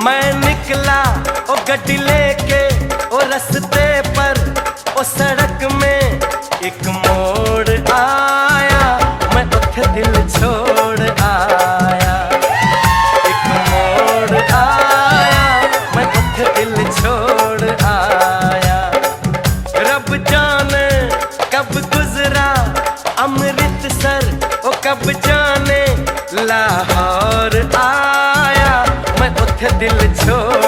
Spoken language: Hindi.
मैं निकला ओ गड्डी लेके ओ रस्ते पर ओ सड़क में एक मोड़ आया, मैं उठे दिल छोड़ आया। एक मोड़ आया, मैं उठे दिल छोड़ आया। रब जाने कब गुजरा अमृतसर, ओ कब जाने लाहौर आया, मैं उठे दिल छोड़